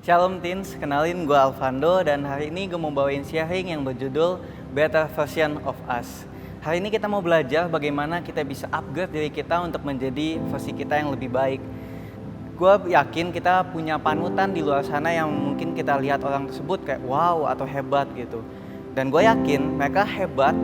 Shalom Teens, kenalin gue Alvando dan hari ini gue mau bawain sharing yang berjudul Better Version of Us. Hari ini kita mau belajar bagaimana kita bisa upgrade diri kita untuk menjadi versi kita yang lebih baik. Gue yakin kita punya panutan di luar sana yang mungkin kita lihat orang tersebut kayak wow atau hebat gitu. Dan gue yakin mereka hebat,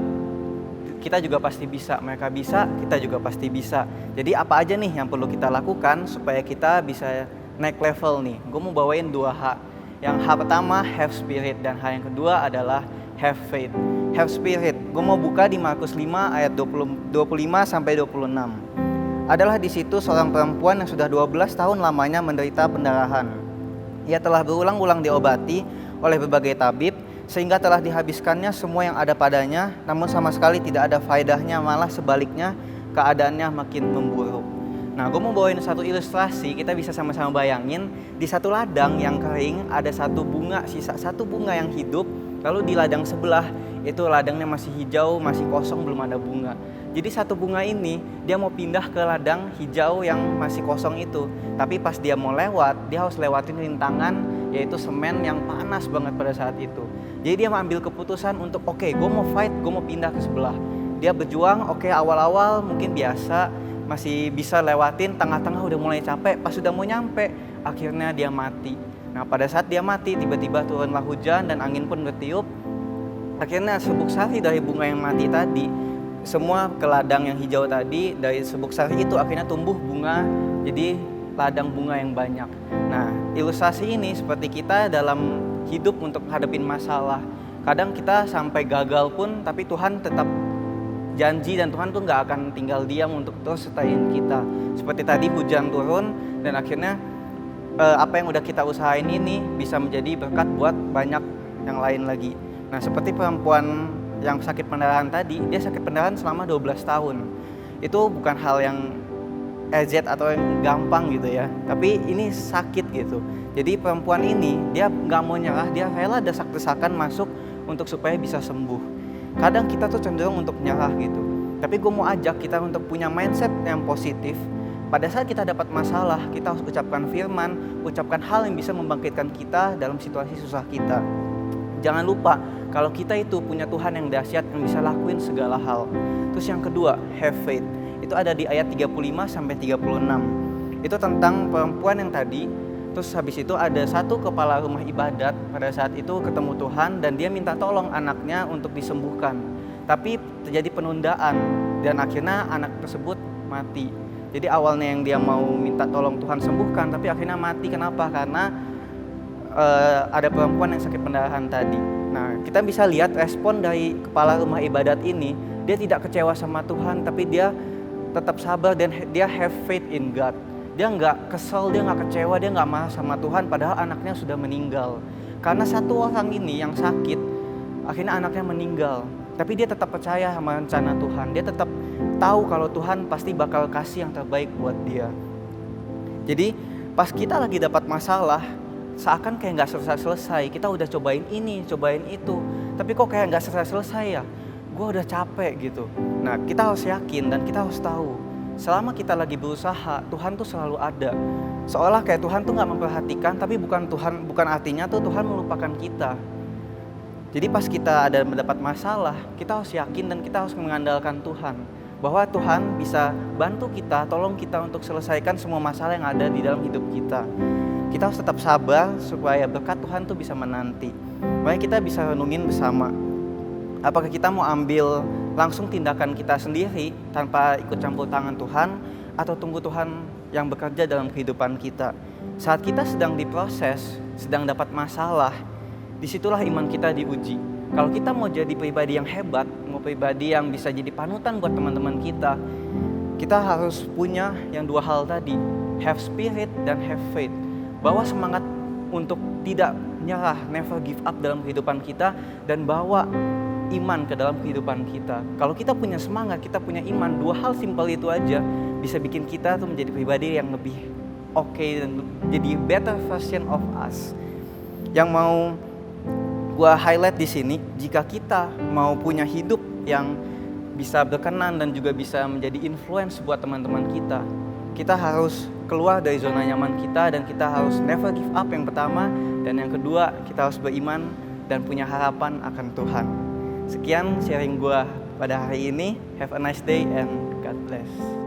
kita juga pasti bisa. Mereka bisa, kita juga pasti bisa. Jadi apa aja nih yang perlu kita lakukan supaya kita bisa naik level nih. Gue mau bawain 2H. Yang H pertama have spirit dan H yang kedua adalah have faith. Have spirit, gue mau buka di Markus 5 ayat 25 sampai 26. Adalah di situ seorang perempuan yang sudah 12 tahun lamanya menderita pendarahan. Ia telah berulang-ulang diobati oleh berbagai tabib sehingga telah dihabiskannya semua yang ada padanya, namun sama sekali tidak ada faedahnya, malah sebaliknya keadaannya makin memburuk. Nah, gue mau bawain satu ilustrasi, kita bisa sama-sama bayangin di satu ladang yang kering ada satu bunga, sisa satu bunga yang hidup, lalu di ladang sebelah itu ladangnya masih hijau, masih kosong, belum ada bunga. Jadi satu bunga ini dia mau pindah ke ladang hijau yang masih kosong itu, tapi pas dia mau lewat, dia harus lewatin rintangan yaitu semen yang panas banget pada saat itu. Jadi dia mengambil keputusan untuk oke, gue mau fight, gue mau pindah ke sebelah. Dia berjuang, oke, awal-awal mungkin biasa, masih bisa lewatin, tengah-tengah udah mulai capek, pas sudah mau nyampe, akhirnya dia mati. Nah, pada saat dia mati, tiba-tiba turunlah hujan dan angin pun bertiup. Akhirnya serbuk sari dari bunga yang mati tadi, semua ke ladang yang hijau tadi, dari serbuk sari itu akhirnya tumbuh bunga, jadi ladang bunga yang banyak. Nah, ilustrasi ini seperti kita dalam hidup untuk hadapin masalah. Kadang kita sampai gagal pun, tapi Tuhan tetap janji dan Tuhan tuh gak akan tinggal diam untuk terus sertain kita. Seperti tadi hujan turun dan akhirnya apa yang udah kita usahain ini bisa menjadi berkat buat banyak yang lain lagi. Nah, seperti perempuan yang sakit pendarahan tadi, dia sakit pendarahan selama 12 tahun. Itu bukan hal yang easy atau yang gampang gitu ya, tapi ini sakit gitu. Jadi perempuan ini dia gak mau nyerah, dia rela desak-desakan masuk untuk supaya bisa sembuh. Kadang kita tuh cenderung untuk menyerah gitu, tapi gue mau ajak kita untuk punya mindset yang positif. Pada saat kita dapat masalah, kita harus ucapkan firman, ucapkan hal yang bisa membangkitkan kita dalam situasi susah kita. Jangan lupa kalau kita itu punya Tuhan yang dahsyat yang bisa lakuin segala hal. Terus yang kedua, have faith. Itu ada di ayat 35 sampai 36. Itu tentang perempuan yang tadi. Terus habis itu ada satu kepala rumah ibadat pada saat itu ketemu Tuhan dan dia minta tolong anaknya untuk disembuhkan. Tapi terjadi penundaan dan akhirnya anak tersebut mati. Jadi awalnya yang dia mau minta tolong Tuhan sembuhkan, tapi akhirnya mati. Kenapa? Karena ada perempuan yang sakit pendarahan tadi. Nah, kita bisa lihat respon dari kepala rumah ibadat ini. Dia tidak kecewa sama Tuhan, tapi dia tetap sabar dan dia have faith in God. Dia nggak kesel, dia nggak kecewa, dia nggak marah sama Tuhan padahal anaknya sudah meninggal. Karena satu orang ini yang sakit, akhirnya anaknya meninggal. Tapi dia tetap percaya sama rencana Tuhan. Dia tetap tahu kalau Tuhan pasti bakal kasih yang terbaik buat dia. Jadi pas kita lagi dapat masalah, seakan kayak nggak selesai-selesai. Kita udah cobain ini, cobain itu, tapi kok kayak nggak selesai-selesai ya. Gue udah capek gitu. Nah, kita harus yakin dan kita harus tahu selama kita lagi berusaha, Tuhan tuh selalu ada. Seolah kayak Tuhan tuh gak memperhatikan, tapi bukan artinya tuh Tuhan melupakan kita. Jadi pas kita ada mendapat masalah, kita harus yakin dan kita harus mengandalkan Tuhan. Bahwa Tuhan bisa bantu kita, tolong kita untuk selesaikan semua masalah yang ada di dalam hidup kita. Kita harus tetap sabar supaya berkat Tuhan tuh bisa menanti. Makanya kita bisa renungin bersama. Apakah kita mau ambil langsung tindakan kita sendiri tanpa ikut campur tangan Tuhan, atau tunggu Tuhan yang bekerja dalam kehidupan kita? Saat kita sedang diproses, sedang dapat masalah, disitulah iman kita diuji. Kalau kita mau jadi pribadi yang hebat, mau pribadi yang bisa jadi panutan buat teman-teman kita, kita harus punya yang dua hal tadi, have spirit dan have faith. Bawa semangat untuk tidak nyerah, never give up dalam kehidupan kita, dan bawa iman ke dalam kehidupan kita. Kalau kita punya semangat, kita punya iman, dua hal simpel itu aja bisa bikin kita tuh menjadi pribadi yang lebih oke dan jadi better version of us. Yang mau gua highlight di sini, jika kita mau punya hidup yang bisa berkenan dan juga bisa menjadi influence buat teman-teman kita, kita harus keluar dari zona nyaman kita dan kita harus never give up yang pertama. Dan yang kedua, kita harus beriman dan punya harapan akan Tuhan. Sekian sharing gue pada hari ini. Have a nice day and God bless.